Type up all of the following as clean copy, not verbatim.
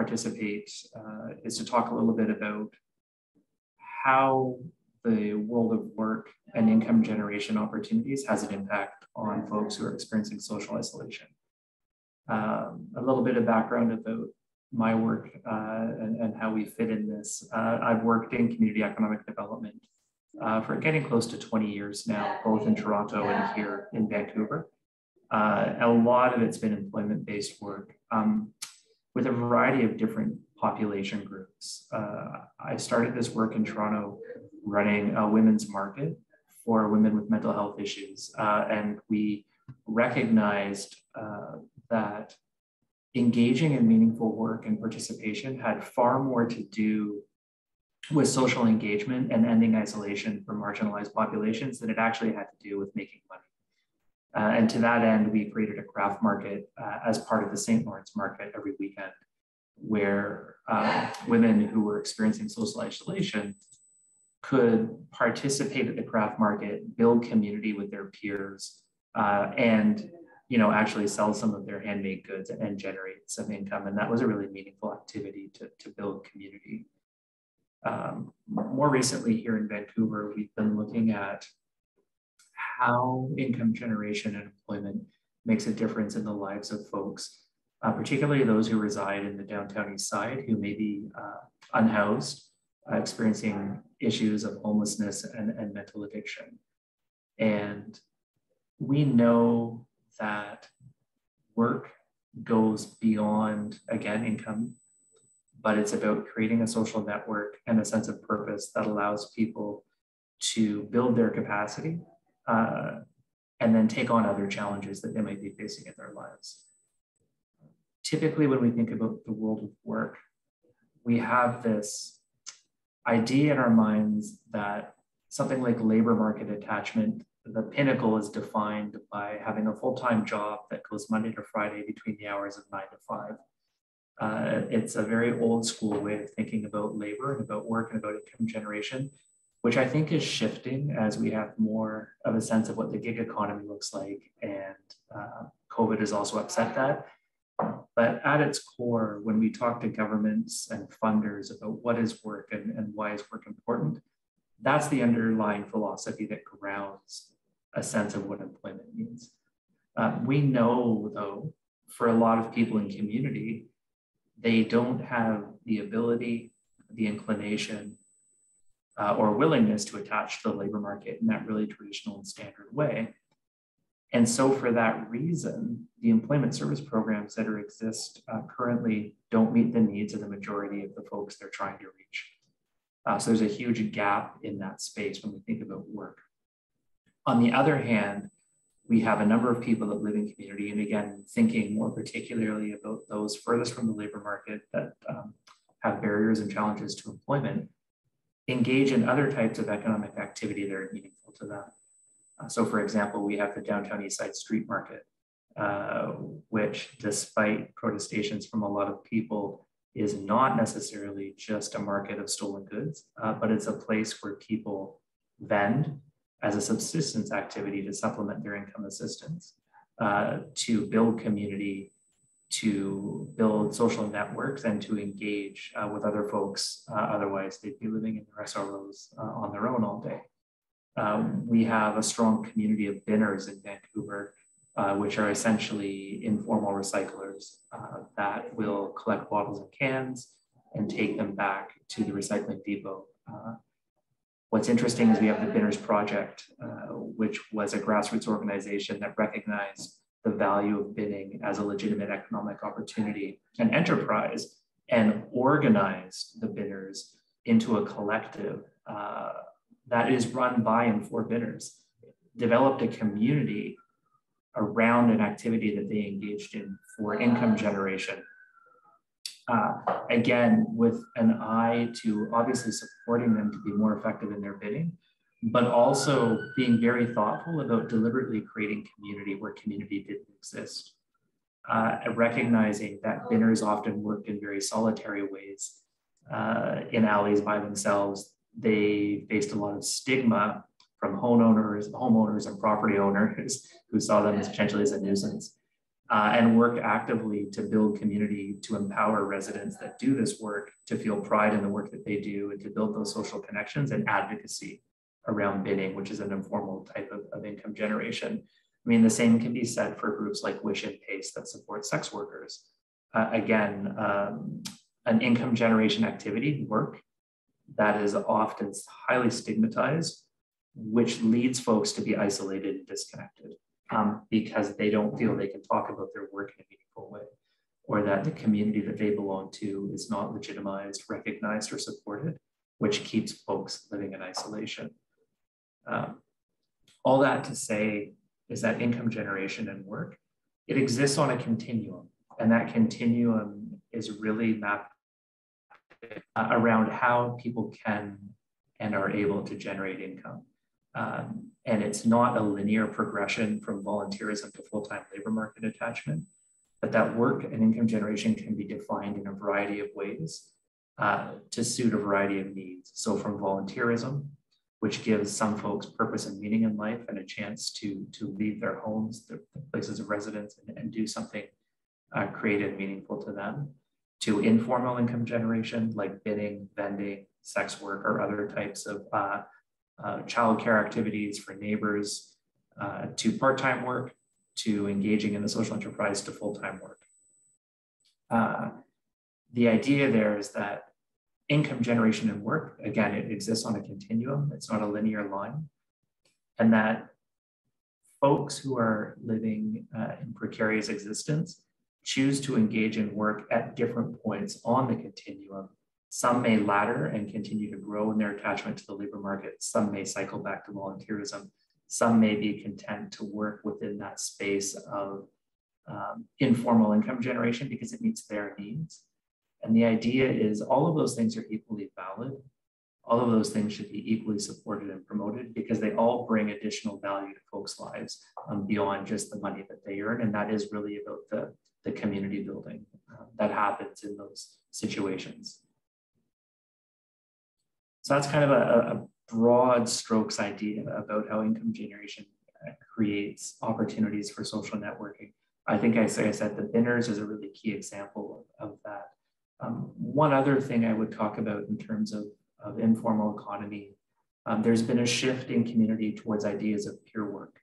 participate is to talk a little bit about how the world of work and income generation opportunities has an impact on folks who are experiencing social isolation. A little bit of background about my work and how we fit in this. I've worked in community economic development for getting close to 20 years now, both in Toronto and here in Vancouver. A lot of it's been employment-based work with a variety of different population groups. I started this work in Toronto running a women's market for women with mental health issues. And we recognized that engaging in meaningful work and participation had far more to do with social engagement and ending isolation for marginalized populations than it actually had to do with making money. And to that end, we created a craft market as part of the St. Lawrence market every weekend, where women who were experiencing social isolation could participate at the craft market, build community with their peers, and actually sell some of their handmade goods and generate some income. And that was a really meaningful activity to build community. More recently here in Vancouver, we've been looking at how income generation and employment makes a difference in the lives of folks, particularly those who reside in the downtown east side who may be unhoused, experiencing issues of homelessness and mental addiction. And we know that work goes beyond, again, income, but it's about creating a social network and a sense of purpose that allows people to build their capacity and then take on other challenges that they might be facing in their lives. Typically, when we think about the world of work, we have this idea in our minds that something like labor market attachment, the pinnacle is defined by having a full-time job that goes Monday to Friday between the hours of 9 to 5. It's a very old school way of thinking about labor and about work and about income generation, which I think is shifting as we have more of a sense of what the gig economy looks like, and COVID has also upset that. But at its core, when we talk to governments and funders about what is work and why is work important, that's the underlying philosophy that grounds a sense of what employment means. We know, though, for a lot of people in community, they don't have the ability, the inclination, or willingness to attach to the labor market in that really traditional and standard way. And so for that reason, the employment service programs that exist currently don't meet the needs of the majority of the folks they're trying to reach. So there's a huge gap in that space when we think about work. On the other hand, we have a number of people that live in community, and again, thinking more particularly about those furthest from the labor market that have barriers and challenges to employment, engage in other types of economic activity that are meaningful to them. So for example, we have the downtown east side street market, which despite protestations from a lot of people is not necessarily just a market of stolen goods, but it's a place where people vend as a subsistence activity to supplement their income assistance, to build community, to build social networks, and to engage with other folks. Otherwise, they'd be living in their SROs on their own all day. We have a strong community of binners in Vancouver, which are essentially informal recyclers that will collect bottles and cans and take them back to the recycling depot. What's interesting is we have the Binners Project, which was a grassroots organization that recognized the value of binning as a legitimate economic opportunity and enterprise, and organized the binners into a collective that is run by and for binners, developed a community around an activity that they engaged in for income generation. Again, with an eye to obviously supporting them to be more effective in their bidding, but also being very thoughtful about deliberately creating community where community didn't exist. Recognizing that binners often worked in very solitary ways in alleys by themselves. They faced a lot of stigma from homeowners and property owners who saw them as potentially as a nuisance. and work actively to build community, to empower residents that do this work to feel pride in the work that they do and to build those social connections and advocacy around bidding, which is an informal type of income generation. I mean, the same can be said for groups like Wish and Pace that support sex workers. Again, an income generation activity, work, that is often highly stigmatized, which leads folks to be isolated and disconnected because they don't feel they can talk about their work in a meaningful way, or that the community that they belong to is not legitimized, recognized, or supported, which keeps folks living in isolation. All that to say is that income generation and work, it exists on a continuum, and that continuum is really mapped around how people can and are able to generate income. And it's not a linear progression from volunteerism to full-time labor market attachment, but that work and income generation can be defined in a variety of ways to suit a variety of needs. So from volunteerism, which gives some folks purpose and meaning in life and a chance to leave their homes, their places of residence, and do something creative, meaningful to them, to informal income generation like bidding, vending, sex work, or other types of childcare activities for neighbors, to part-time work, to engaging in the social enterprise, to full-time work. The idea there is that income generation and work, again, it exists on a continuum. It's not a linear line. And that folks who are living in precarious existence choose to engage in work at different points on the continuum. Some may ladder and continue to grow in their attachment to the labor market. Some may cycle back to volunteerism. Some may be content to work within that space of informal income generation because it meets their needs. And the idea is all of those things are equally valid. All of those things should be equally supported and promoted because they all bring additional value to folks' lives beyond just the money that they earn. And that is really about the community building that happens in those situations. So that's kind of a broad strokes idea about how income generation creates opportunities for social networking. I think I said the Binners is a really key example of that. One other thing I would talk about in terms of informal economy, there's been a shift in community towards ideas of peer work.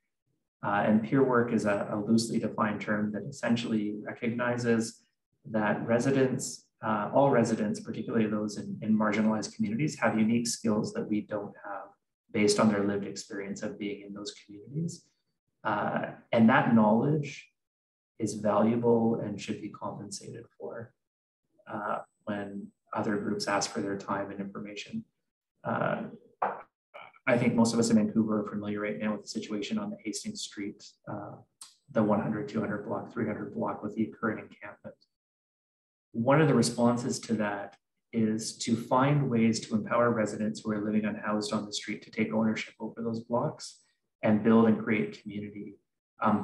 And peer work is a loosely defined term that essentially recognizes that residents, all residents, particularly those in marginalized communities, have unique skills that we don't have based on their lived experience of being in those communities. And that knowledge is valuable and should be compensated for when other groups ask for their time and information. I think most of us in Vancouver are familiar right now with the situation on the Hastings Street, the 100, 200 block, 300 block with the current encampment. One of the responses to that is to find ways to empower residents who are living unhoused on the street to take ownership over those blocks and build and create community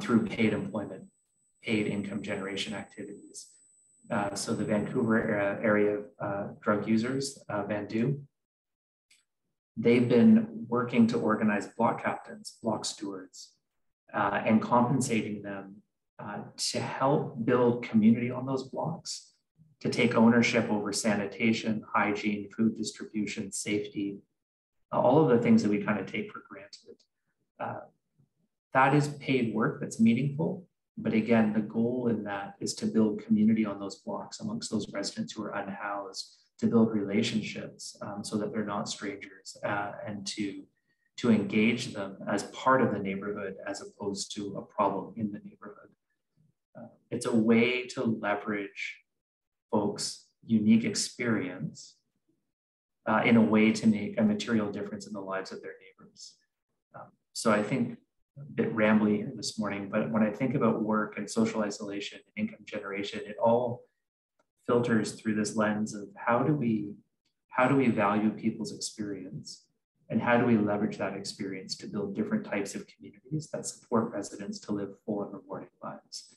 through paid employment, paid income generation activities. So the Vancouver area drug users, Vandu, they've been working to organize block captains, block stewards, and compensating them to help build community on those blocks, to take ownership over sanitation, hygiene, food distribution, safety, all of the things that we kind of take for granted. That is paid work that's meaningful. But again, the goal in that is to build community on those blocks amongst those residents who are unhoused, to build relationships so that they're not strangers, and to engage them as part of the neighborhood as opposed to a problem in the neighborhood. It's a way to leverage folks' unique experience in a way to make a material difference in the lives of their neighbors. So I think a bit rambly here this morning, but when I think about work and social isolation and income generation, it all filters through this lens of how do we value people's experience and how do we leverage that experience to build different types of communities that support residents to live full and rewarding lives.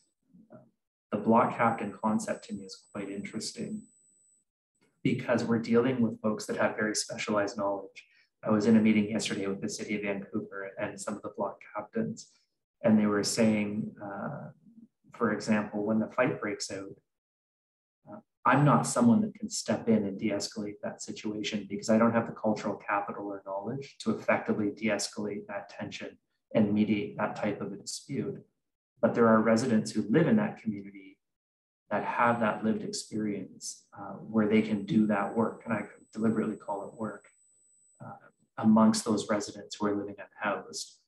The block captain concept to me is quite interesting because we're dealing with folks that have very specialized knowledge. I was in a meeting yesterday with the city of Vancouver and some of the block captains, and they were saying for example, when the fight breaks out, I'm not someone that can step in and de-escalate that situation because I don't have the cultural capital or knowledge to effectively de-escalate that tension and mediate that type of a dispute. But there are residents who live in that community that have that lived experience where they can do that work, and I deliberately call it work, amongst those residents who are living unhoused.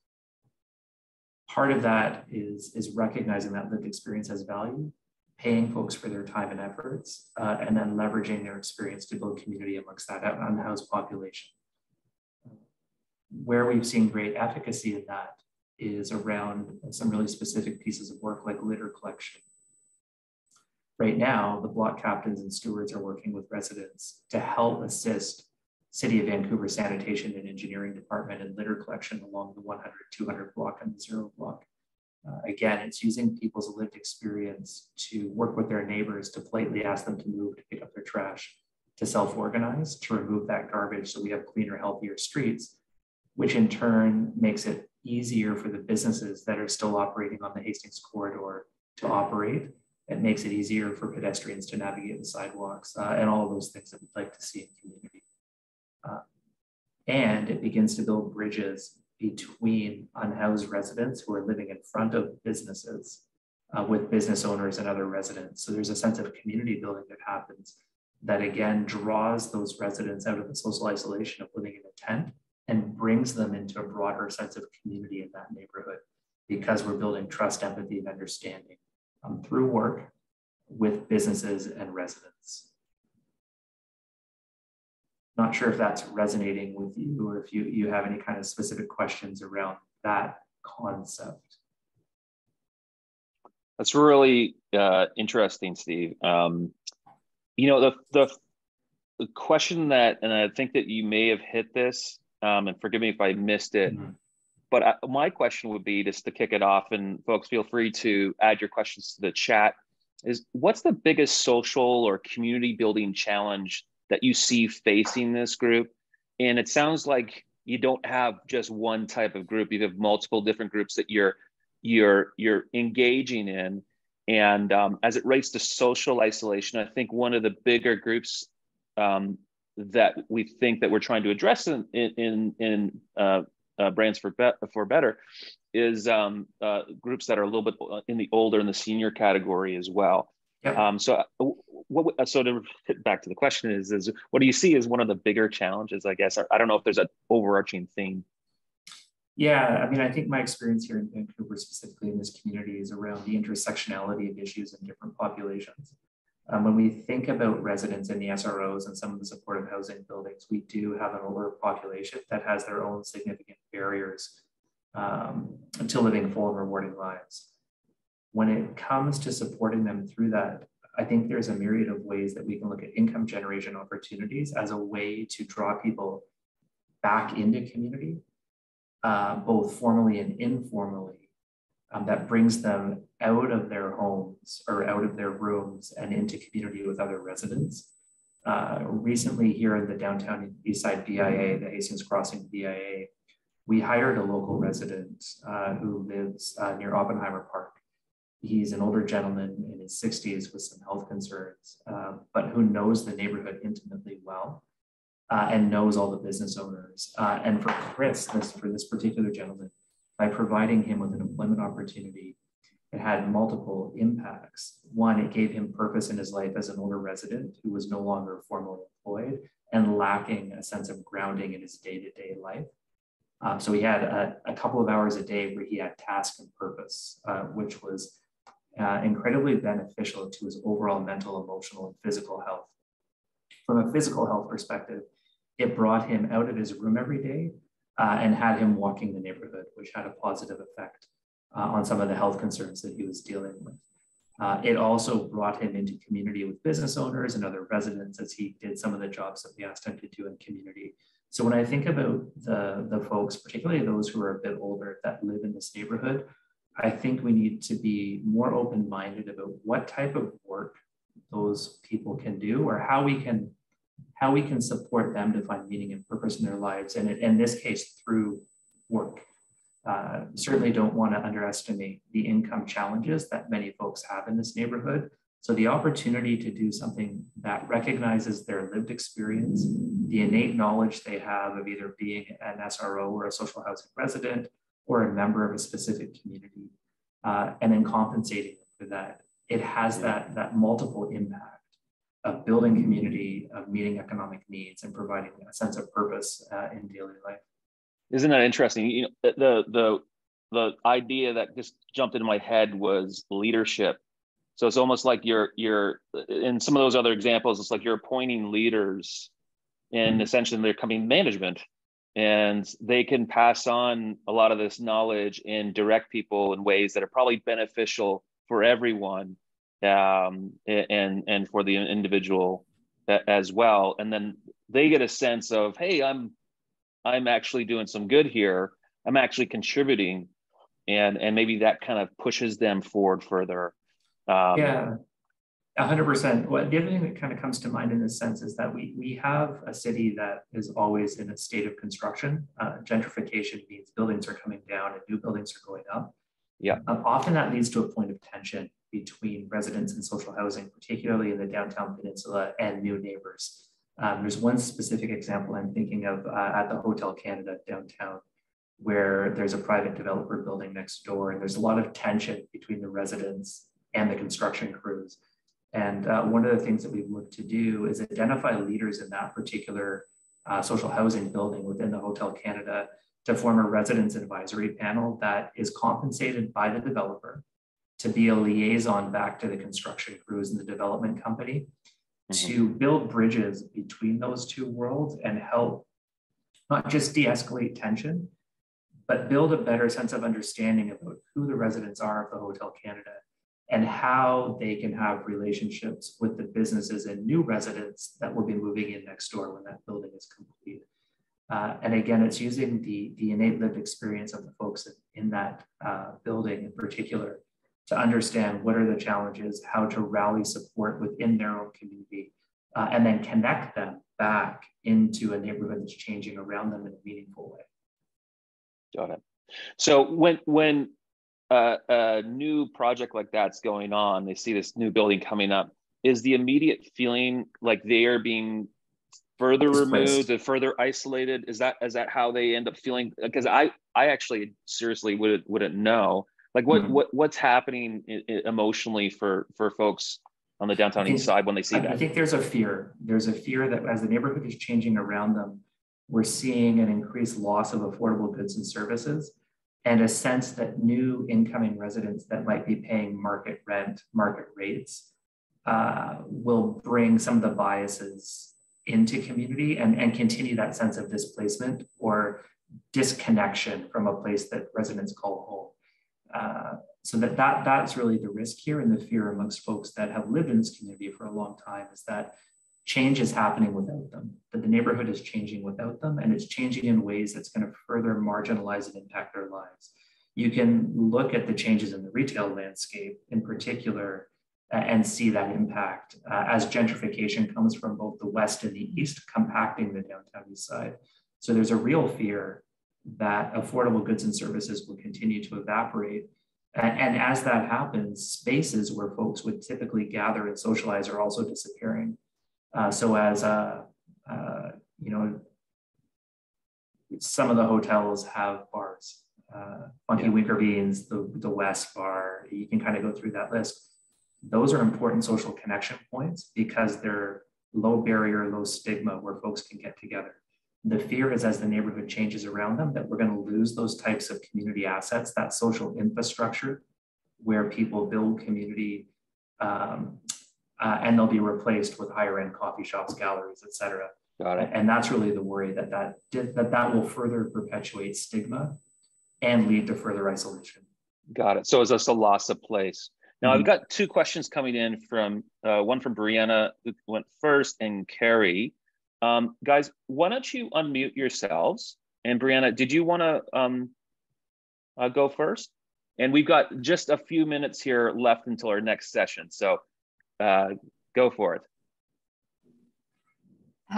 Part of that is recognizing that lived experience has value, paying folks for their time and efforts, and then leveraging their experience to build community amongst that unhoused population. Where we've seen great efficacy in that is around some really specific pieces of work like litter collection. Right now, the block captains and stewards are working with residents to help assist City of Vancouver Sanitation and Engineering Department in litter collection along the 100, 200 block and the 0 block. Again, it's using people's lived experience to work with their neighbors to politely ask them to move, to pick up their trash, to self-organize, to remove that garbage so we have cleaner, healthier streets, which in turn makes it easier for the businesses that are still operating on the Hastings corridor to operate. It makes it easier for pedestrians to navigate the sidewalks and all of those things that we'd like to see in community. And it begins to build bridges between unhoused residents who are living in front of businesses with business owners and other residents. So there's a sense of community building that happens that again draws those residents out of the social isolation of living in a tent and brings them into a broader sense of community in that neighborhood because we're building trust, empathy, and understanding through work with businesses and residents. Not sure if that's resonating with you or if you have any kind of specific questions around that concept. That's really interesting, Steve. You know, the question that, and I think that you may have hit this, and forgive me if I missed it, but my question would be, just to kick it off, and folks feel free to add your questions to the chat, is what's the biggest social or community building challenge that you see facing this group? And it sounds like you don't have just one type of group, you have multiple different groups that you're engaging in. And as it relates to social isolation, I think one of the bigger groups that we think that we're trying to address in Brands for Better is groups that are a little bit in the older and the senior category as well. Yep. So to hit back to the question is what do you see as one of the bigger challenges, I guess? I don't know if there's an overarching theme. Yeah, I mean, I think my experience here in Vancouver, specifically in this community, is around the intersectionality of issues in different populations. When we think about residents in the SROs and some of the supportive housing buildings, we do have an older population that has their own significant barriers to living full and rewarding lives. When it comes to supporting them through that, I think there's a myriad of ways that we can look at income generation opportunities as a way to draw people back into community, both formally and informally, that brings them out of their homes or out of their rooms and into community with other residents. Recently here in the downtown Eastside BIA, the Hastings Crossing BIA, we hired a local resident who lives near Oppenheimer Park. He's an older gentleman in his 60s with some health concerns, but who knows the neighborhood intimately well and knows all the business owners. And for Chris, for this particular gentleman, by providing him with an employment opportunity, it had multiple impacts. One, it gave him purpose in his life as an older resident who was no longer formally employed and lacking a sense of grounding in his day-to-day life. So he had a couple of hours a day where he had task and purpose, which was incredibly beneficial to his overall mental, emotional, and physical health. From a physical health perspective, it brought him out of his room every day and had him walking the neighborhood, which had a positive effect on some of the health concerns that he was dealing with. It also brought him into community with business owners and other residents as he did some of the jobs that we asked him to do in community. So when I think about the folks, particularly those who are a bit older that live in this neighborhood, I think we need to be more open-minded about what type of work those people can do or how we can support them to find meaning and purpose in their lives. And in this case, through work. certainly don't want to underestimate the income challenges that many folks have in this neighborhood. So the opportunity to do something that recognizes their lived experience, the innate knowledge they have of either being an SRO or a social housing resident or a member of a specific community, and then compensating for that, it has that multiple impact of building community, of meeting economic needs, and providing a sense of purpose in daily life. Isn't that interesting? You know, the idea that just jumped into my head was leadership. So it's almost like you're in some of those other examples, it's like you're appointing leaders, and essentially they're coming management, and they can pass on a lot of this knowledge and direct people in ways that are probably beneficial for everyone, and for the individual as well. And then they get a sense of, hey, I'm actually doing some good here. I'm actually contributing, and maybe that kind of pushes them forward further. Yeah, 100%. Well, the other thing that kind of comes to mind in this sense is that we have a city that is always in a state of construction. Gentrification means buildings are coming down and new buildings are going up. Yeah. Often that leads to a point of tension between residents and social housing, particularly in the downtown peninsula, and new neighbors. There's one specific example I'm thinking of at the Hotel Canada downtown, where there's a private developer building next door, and there's a lot of tension between the residents and the construction crews. And one of the things that we've looked to do is identify leaders in that particular social housing building within the Hotel Canada to form a residents advisory panel that is compensated by the developer to be a liaison back to the construction crews and the development company, to build bridges between those two worlds and help not just de-escalate tension, but build a better sense of understanding about who the residents are of the Hotel Canada and how they can have relationships with the businesses and new residents that will be moving in next door when that building is complete. And again, it's using the innate lived experience of the folks in that building in particular to understand what are the challenges, how to rally support within their own community, and then connect them back into a neighborhood that's changing around them in a meaningful way. Got it. So when a new project like that's going on, they see this new building coming up, is the immediate feeling like they are being further removed and further isolated? Is that how they end up feeling? Because I actually seriously wouldn't know. Like what's happening emotionally for folks on the downtown east side when they see that? I think there's a fear. There's a fear that as the neighborhood is changing around them, we're seeing an increased loss of affordable goods and services, and a sense that new incoming residents that might be paying market rent, market rates, will bring some of the biases into community and continue that sense of displacement or disconnection from a place that residents call home. So that's really the risk here, and the fear amongst folks that have lived in this community for a long time is that change is happening without them, that the neighborhood is changing without them, and it's changing in ways that's going to further marginalize and impact their lives. You can look at the changes in the retail landscape in particular and see that impact as gentrification comes from both the west and the east, compacting the downtown east side. So there's a real fear that affordable goods and services will continue to evaporate. And as that happens, spaces where folks would typically gather and socialize are also disappearing. So as some of the hotels have bars, Funky Winker Beans, the West Bar, you can kind of go through that list. Those are important social connection points because they're low barrier, low stigma where folks can get together. The fear is as the neighborhood changes around them that we're going to lose those types of community assets, that social infrastructure where people build community, and they'll be replaced with higher end coffee shops, galleries, et cetera. Got it. And that's really the worry that will further perpetuate stigma and lead to further isolation. Got it. So it's just a loss of place. Now I've got two questions coming in from one from Brianna, who went first, and Carrie. Guys, why don't you unmute yourselves? And Brianna, did you want to go first? And we've got just a few minutes here left until our next session. So go for it.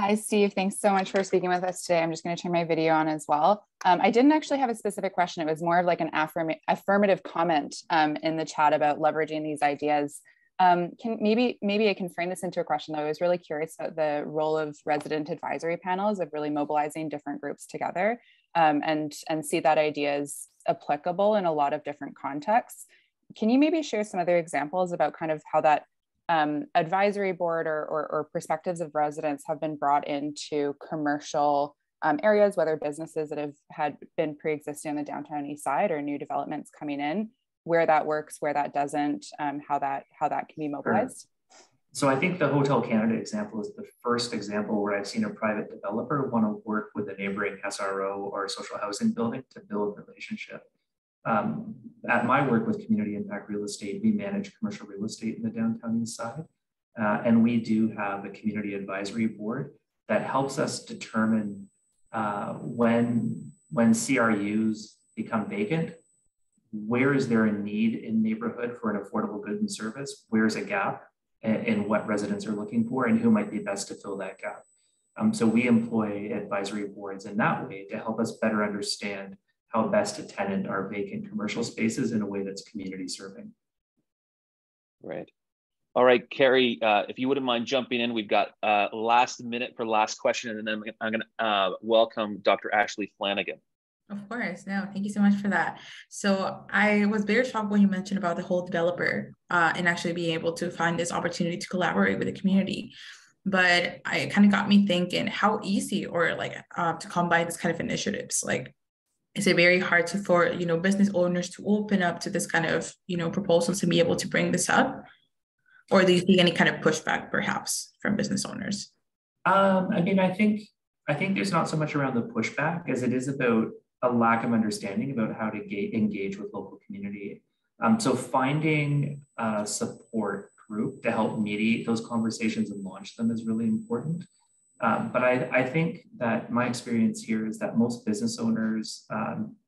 Hi, Steve. Thanks so much for speaking with us today. I'm just going to turn my video on as well. I didn't actually have a specific question. It was more of like an affirmative comment in the chat about leveraging these ideas. Maybe I can frame this into a question though. I was really curious about the role of resident advisory panels, of really mobilizing different groups together and see that idea is applicable in a lot of different contexts. Can you maybe share some other examples about kind of how that advisory board or perspectives of residents have been brought into commercial areas, whether businesses that had been pre-existing on the downtown east side or new developments coming in, where that works, where that doesn't, how that can be mobilized? Sure. So I think the Hotel Canada example is the first example where I've seen a private developer want to work with a neighboring SRO or social housing building to build a relationship. At my work with community impact real estate, we manage commercial real estate in the downtown east side. And we do have a community advisory board that helps us determine when CRUs become vacant, where is there a need in neighborhood for an affordable good and service? Where's a gap in what residents are looking for and who might be best to fill that gap? So we employ advisory boards in that way to help us better understand how best to tenant our vacant commercial spaces in a way that's community serving. Right. All right, Carrie, if you wouldn't mind jumping in, we've got last minute for last question, and then I'm going to welcome Dr. Ashley Flanagan. Of course, no, thank you so much for that. So I was very shocked when you mentioned about the whole developer and actually being able to find this opportunity to collaborate with the community. But it kind of got me thinking how easy or like to combine this kind of initiatives. Like, is it very hard for business owners to open up to this kind of proposals to be able to bring this up, or do you see any kind of pushback perhaps from business owners? I mean, I think there's not so much around the pushback as it is about a lack of understanding about how to engage with local community. So finding a support group to help mediate those conversations and launch them is really important. But I think that my experience here is that most business owners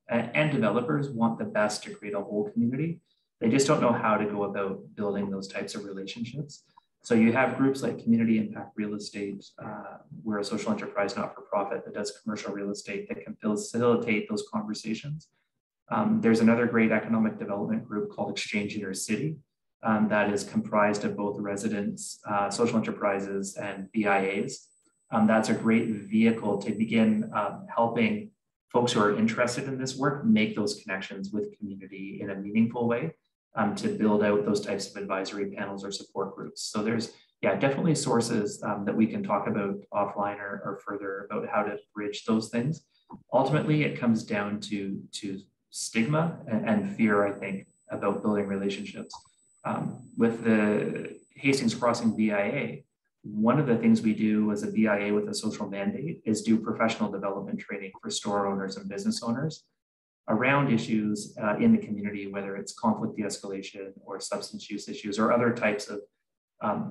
and developers want the best to create a whole community. They just don't know how to go about building those types of relationships. So you have groups like Community Impact Real Estate. We're a social enterprise not-for-profit that does commercial real estate that can facilitate those conversations. There's another great economic development group called Exchange Intercity that is comprised of both residents, social enterprises, and BIAs. That's a great vehicle to begin helping folks who are interested in this work make those connections with community in a meaningful way to build out those types of advisory panels or support groups. So there's, definitely sources that we can talk about offline or further about how to bridge those things. Ultimately, it comes down to stigma and fear, I think, about building relationships. With the Hastings Crossing BIA, one of the things we do as a BIA with a social mandate is do professional development training for store owners and business owners around issues in the community, whether it's conflict de-escalation or substance use issues or other types of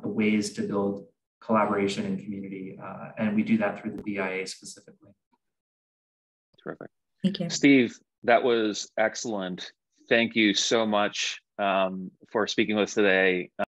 ways to build collaboration in community. And we do that through the BIA specifically. Terrific. Thank you. Steve, that was excellent. Thank you so much for speaking with us today.